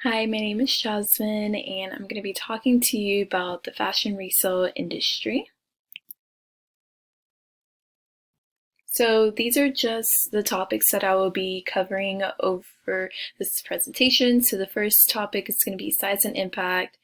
Hi, my name is Jasmine, and I'm going to be talking to you about the fashion resale industry. So, these are just the topics that I will be covering over this presentation. So, the first topic is going to be size and impact,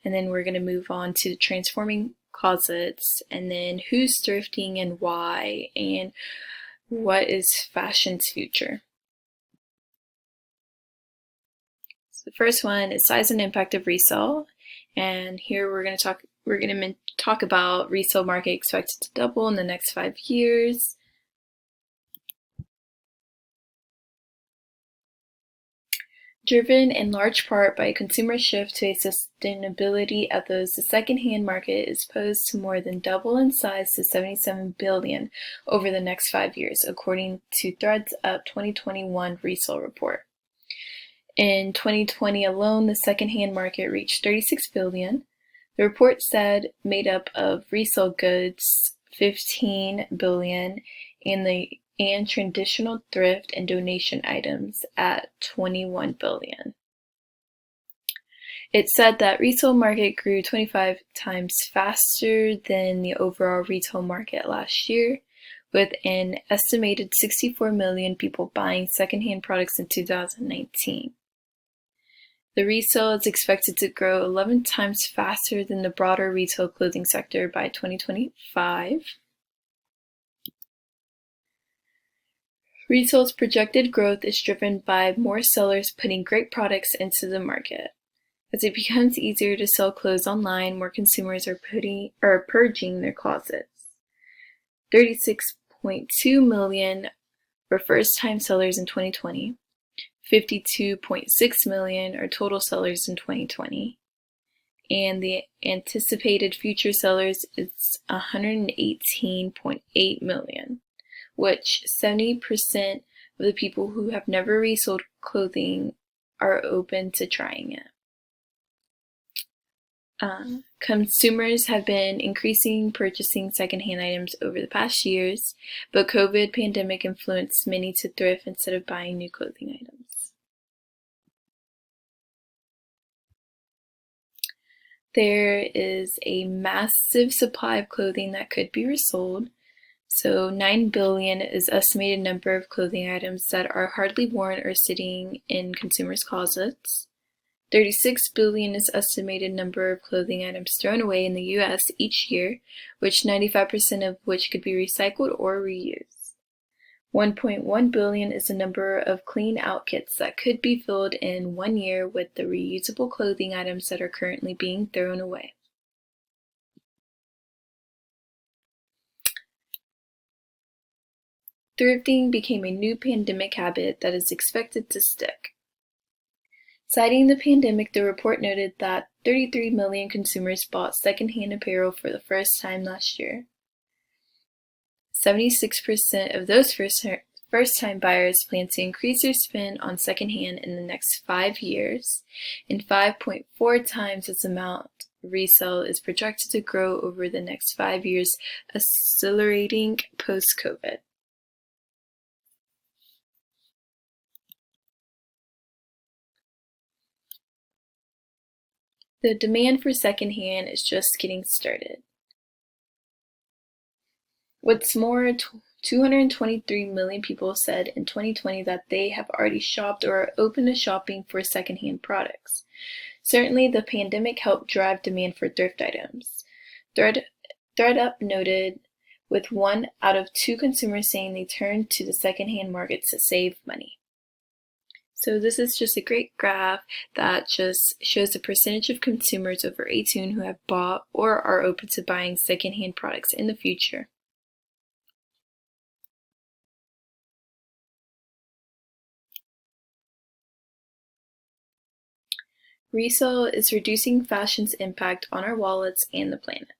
and then we're going to move on to transforming closets, and then who's thrifting and why, and what is fashion's future. The first one is size and impact of resale, and here we're going to talk about resale market expected to double in the next 5 years. Driven in large part by a consumer shift to a sustainability ethos, the second-hand market is posed to more than double in size to $77 billion over the next 5 years, according to ThreadsUp 2021 resale report. In 2020 alone, the second-hand market reached $36 billion. The report said made up of resale goods $15 billion and traditional thrift and donation items at $21 billion. It said that resale market grew 25 times faster than the overall retail market last year, with an estimated 64 million people buying secondhand products in 2019. The resale is expected to grow 11 times faster than the broader retail clothing sector by 2025. Resale's projected growth is driven by more sellers putting great products into the market. As it becomes easier to sell clothes online, more consumers are purging their closets. 36.2 million were first-time sellers in 2020. 52.6 million are total sellers in 2020, and the anticipated future sellers is 118.8 million, which 70% of the people who have never resold clothing are open to trying it. Consumers have been increasing purchasing secondhand items over the past years, but COVID pandemic influenced many to thrift instead of buying new clothing items. There is a massive supply of clothing that could be resold. So 9 billion is the estimated number of clothing items that are hardly worn or sitting in consumers' closets. 36 billion is the estimated number of clothing items thrown away in the US each year, which 95% of which could be recycled or reused. 1.1 billion is the number of clean out kits that could be filled in 1 year with the reusable clothing items that are currently being thrown away. Thrifting became a new pandemic habit that is expected to stick. Citing the pandemic, the report noted that 33 million consumers bought secondhand apparel for the first time last year. 76% of those first-time buyers plan to increase their spend on secondhand in the next 5 years, and 5.4 times this amount resale is projected to grow over the next 5 years, accelerating post-COVID. The demand for secondhand is just getting started. What's more, 223 million people said in 2020 that they have already shopped or are open to shopping for secondhand products. Certainly, the pandemic helped drive demand for thrift items. ThreadUp noted, with 1 out of 2 consumers saying they turned to the secondhand market to save money. So this is just a great graph that just shows the percentage of consumers over 18 who have bought or are open to buying secondhand products in the future. Resale is reducing fashion's impact on our wallets and the planet.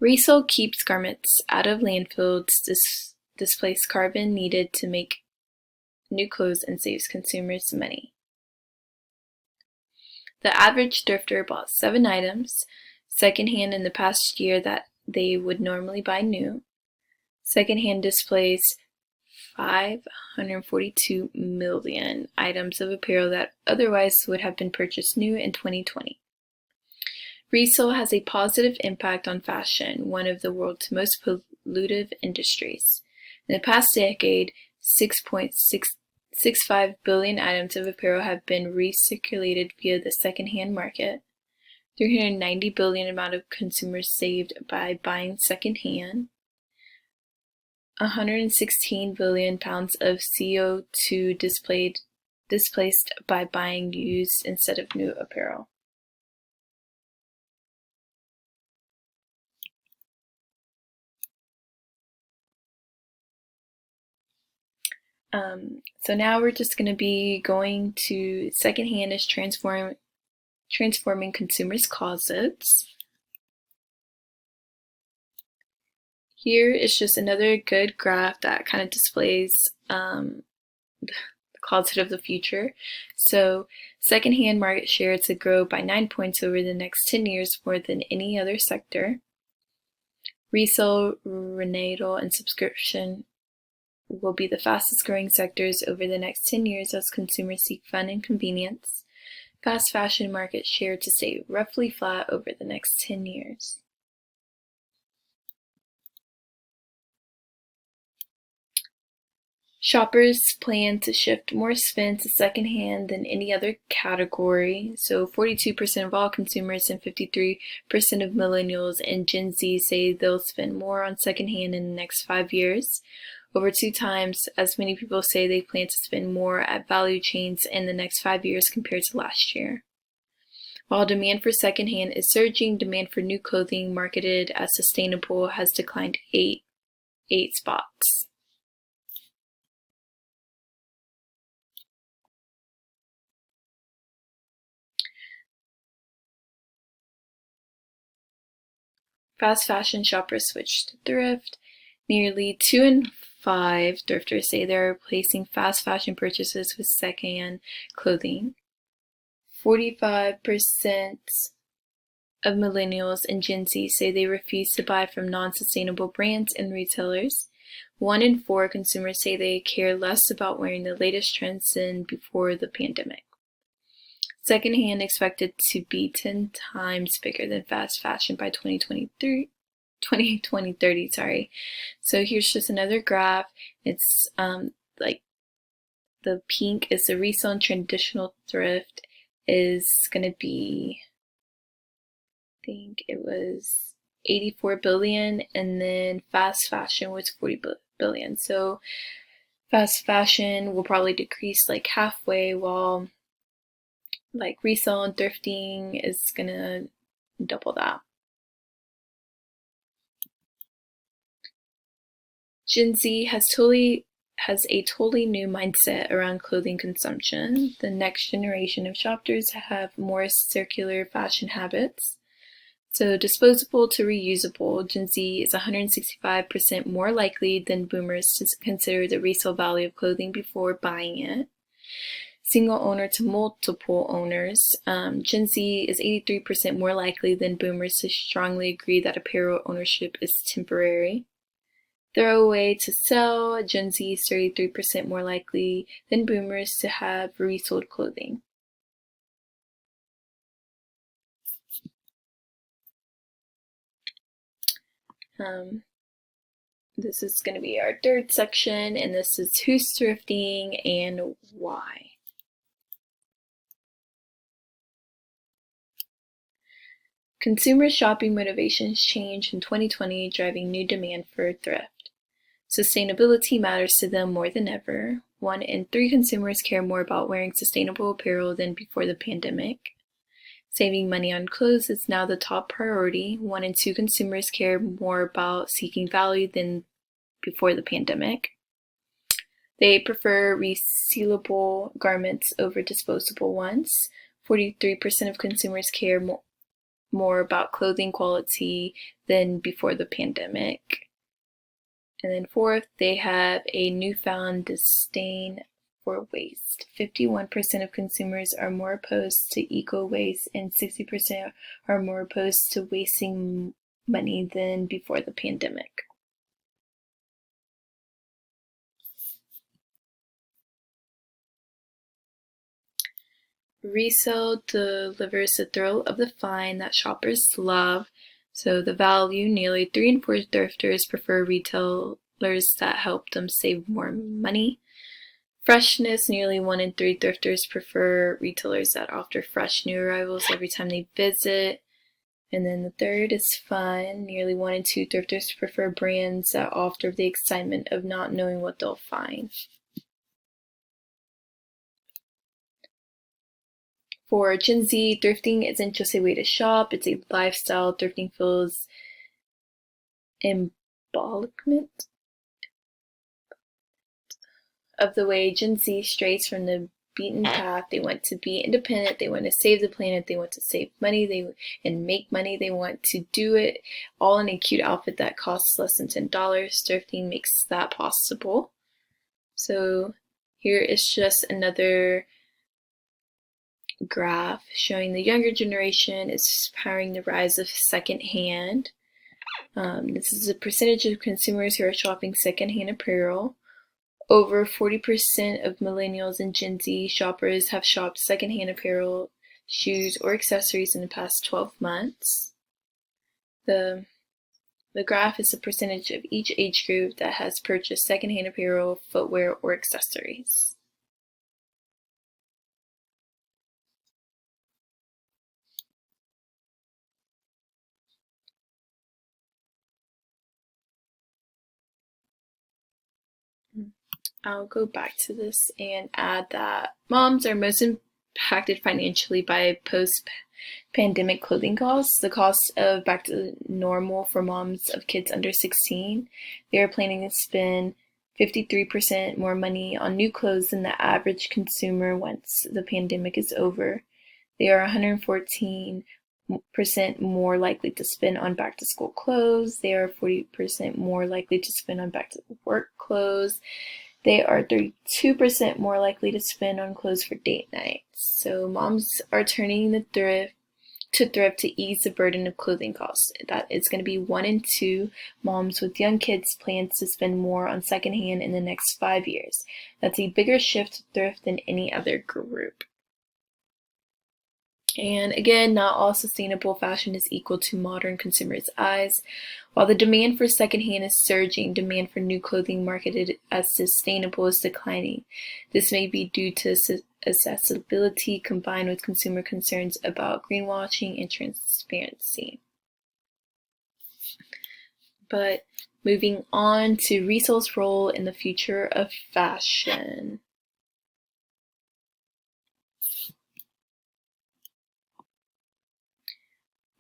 Resale keeps garments out of landfills, displaces carbon needed to make new clothes, and saves consumers money. The average thrifter bought 7 items secondhand in the past year that they would normally buy new. Secondhand displays 542 million items of apparel that otherwise would have been purchased new in 2020. Resale has a positive impact on fashion, one of the world's most pollutive industries. In the past decade, 6.65 billion items of apparel have been recirculated via the secondhand market. 390 billion amount of consumers saved by buying secondhand. 116 billion pounds of CO2 displaced by buying used instead of new apparel. So now we're just going to be going to secondhand is transforming consumers' closets. Here is just another good graph that kind of displays the closet of the future. So secondhand market share to grow by 9 points over the next 10 years, more than any other sector. Resale, rental, and subscription will be the fastest growing sectors over the next 10 years as consumers seek fun and convenience. Fast fashion market share to stay roughly flat over the next 10 years. Shoppers plan to shift more spend to secondhand than any other category. So 42% of all consumers and 53% of millennials and Gen Z say they'll spend more on secondhand in the next 5 years. Over 2 times as many people say they plan to spend more at value chains in the next 5 years compared to last year. While demand for secondhand is surging, demand for new clothing marketed as sustainable has declined 8 spots. Fast fashion shoppers switch to thrift. Nearly 2 in 5 thrifters say they're replacing fast fashion purchases with secondhand clothing. 45% of millennials and Gen Z say they refuse to buy from non-sustainable brands and retailers. 1 in 4 consumers say they care less about wearing the latest trends than before the pandemic. Secondhand expected to be 10 times bigger than fast fashion by 2030, sorry. So here's just another graph. It's like the pink is the resale and traditional thrift is going to be, I think it was 84 billion, and then fast fashion was 40 billion. So fast fashion will probably decrease like halfway, while like resale and thrifting is gonna double that. Gen Z has a totally new mindset around clothing consumption. The next generation of shoppers have more circular fashion habits. So disposable to reusable, Gen Z is 165% more likely than boomers to consider the resale value of clothing before buying it. Single owner to multiple owners, Gen Z is 83% more likely than boomers to strongly agree that apparel ownership is temporary. Throwaway to sell, Gen Z is 33% more likely than boomers to have resold clothing. This is going to be our third section, and this is who's thrifting and why. Consumer shopping motivations changed in 2020, driving new demand for thrift. Sustainability matters to them more than ever. 1 in 3 consumers care more about wearing sustainable apparel than before the pandemic. Saving money on clothes is now the top priority. 1 in 2 consumers care more about seeking value than before the pandemic. They prefer resealable garments over disposable ones. 43% of consumers care more about clothing quality than before the pandemic. And then 4th, they have a newfound disdain for waste. 51% of consumers are more opposed to eco-waste, and 60% are more opposed to wasting money than before the pandemic. Resale delivers the thrill of the find that shoppers love. So the value, nearly 3 in 4 thrifters prefer retailers that help them save more money. Freshness, nearly 1 in 3 thrifters prefer retailers that offer fresh new arrivals every time they visit. And then the third is fun. Nearly 1 in 2 thrifters prefer brands that offer the excitement of not knowing what they'll find. For Gen Z, thrifting isn't just a way to shop, it's a lifestyle. Thrifting feels embellishment of the way Gen Z strays from the beaten path. They want to be independent, they want to save the planet, they want to save money and make money. They want to do it all in a cute outfit that costs less than $10. Thrifting makes that possible. So here is just another graph showing the younger generation is powering the rise of secondhand. This is the percentage of consumers who are shopping secondhand apparel. Over 40% of millennials and Gen Z shoppers have shopped secondhand apparel, shoes, or accessories in the past 12 months. The graph is the percentage of each age group that has purchased secondhand apparel, footwear, or accessories. I'll go back to this and add that moms are most impacted financially by post-pandemic clothing costs. The cost of back to normal for moms of kids under 16. They are planning to spend 53% more money on new clothes than the average consumer once the pandemic is over. They are 114% more likely to spend on back to school clothes. They are 40% more likely to spend on back to work clothes. They are 32% more likely to spend on clothes for date nights. So moms are turning to thrift to ease the burden of clothing costs. That is going to be 1 in 2 moms with young kids plans to spend more on secondhand in the next 5 years. That's a bigger shift to thrift than any other group. And again, not all sustainable fashion is equal to modern consumers' eyes. While the demand for secondhand is surging, demand for new clothing marketed as sustainable is declining. This may be due to accessibility combined with consumer concerns about greenwashing and transparency. But moving on to resale's role in the future of fashion.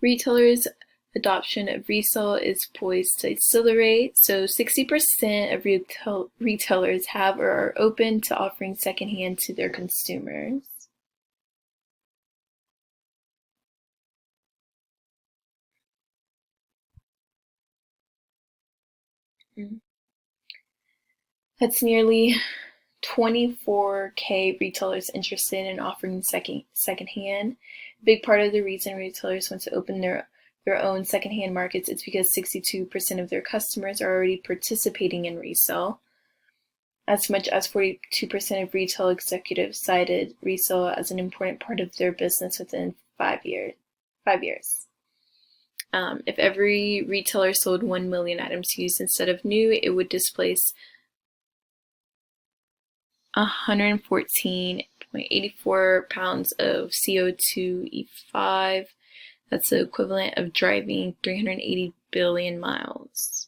Retailers' adoption of resale is poised to accelerate. So 60% of retailers have or are open to offering secondhand to their consumers. That's nearly 24K retailers interested in offering secondhand. A big part of the reason retailers want to open their own secondhand markets is because 62% of their customers are already participating in resale. As much as 42% of retail executives cited resale as an important part of their business within 5 years. If every retailer sold 1 million items used instead of new, it would displace 114.84 pounds of CO2e5. That's the equivalent of driving 380 billion miles.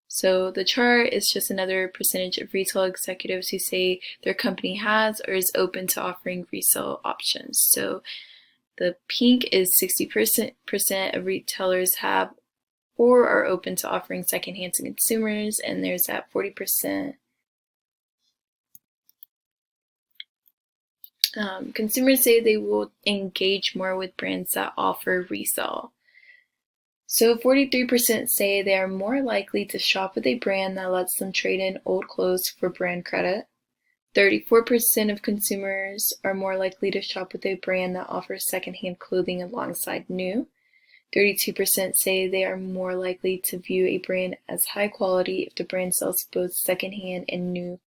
So the chart is just another percentage of retail executives who say their company has or is open to offering resale options. So the pink is 60% of retailers have or are open to offering secondhand to consumers, and there's that 40%. Consumers say they will engage more with brands that offer resale. So 43% say they are more likely to shop with a brand that lets them trade in old clothes for brand credit. 34% of consumers are more likely to shop with a brand that offers secondhand clothing alongside new. 32% say they are more likely to view a brand as high quality if the brand sells both secondhand and new